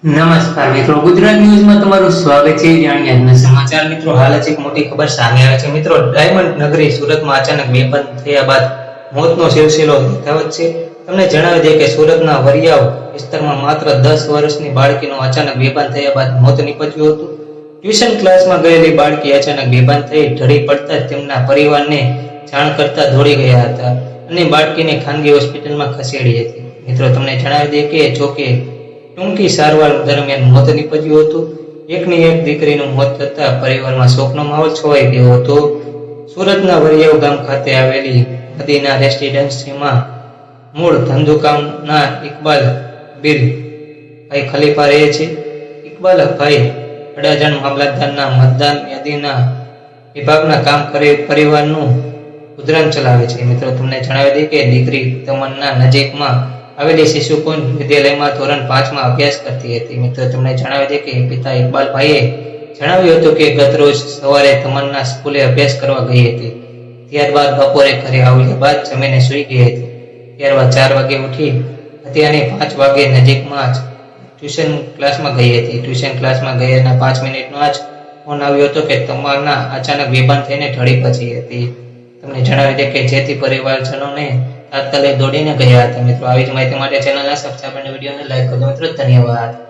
નમસ્કાર મિત્રો, ગુજરાત ન્યૂઝમાં તમારું સ્વાગત છે. જાણીએ આજના સમાચાર. મિત્રો, હાલ જ એક મોટી ખબર સામે આવે છે. મિત્રો, ડાયમંડ નગરી સુરતમાં અચાનક બેબંધ થયા બાદ મોતનો સિલસિલો યથાવત છે. તમને જણાવી દઈએ કે સુરતના વરિયાવ વિસ્તારમાં માત્ર 10 વર્ષની બાળકીનું અચાનક બેભાન થયા બાદ મોત નીપજ્યું હતું. ટ્યુશન ક્લાસમાં ગયેલી બાળકી અચાનક બેભાન થઈ ઢળી પડતા જ તેમના પરિવારને જાણ કરતા દોડી ગયા હતા અને બાળકીને ખાનગી હોસ્પિટલમાં ખસેડી હતી. મિત્રો, તમને જણાવી દઈએ કે જોકે ટૂંકી સારવાર દરમિયાન મોત નીપજ્યું હતું. એકની એક દીકરીનું મોત થતા પરિવારમાં શોકનો માહોલ છવાઈ ગયો હતો. સુરતના વરિયાવ ગામ ખાતે આવેલી મદીના રેસિડેન્સીમાં મૂળ ધંધુકામના ઇકબાલ બિલ ભાઈ ખલીફા રહે છે. ઇકબાલ ભાઈ અડાજણ મામલતદારના મતદાન યાદીના વિભાગના કામ કરે પરિવારનું ગુજરાન ચલાવે છે. મિત્રો, તમને જણાવી દઈએ કે દીકરી તમન્ના નજીકમાં આવેલી શિશુકુંજ વિદ્યાલયમાં ધોરણ 5માં અભ્યાસ કરતી હતી. મિત્રો, તમને જણાવી દે કે પિતા ઇકબાલભાઈએ જણાવ્યું હતું કે ગત રોજ સવારે તમન્ના સ્કૂલે અભ્યાસ કરવા ગઈ હતી. ત્યારબાદ બપોરે ઘરે આવ્યા બાદ જમીને સૂઈ ગઈ હતી. ત્યારબાદ 4 વાગે ઉઠી હતી અને 5 વાગે નજીકમાં જ ટ્યુશન ક્લાસમાં ગઈ હતી. ટ્યુશન ક્લાસમાં ગયાના 5 મિનિટનો જ ફોન આવ્યો હતો કે તમન્ના અચાનક બેભાન થઈને ઢળી પડી હતી. તમને જણાવી દે કે જેથી પરિવારજનોને તાત્કાલિક દોડીને ગયા હતા. મિત્રો, આવી જ માહિતી માટે ચેનલને સબસ્ક્રાઇબ અને વિડીયોને લાઈક કરજો. મિત્રો, ધન્યવાદ.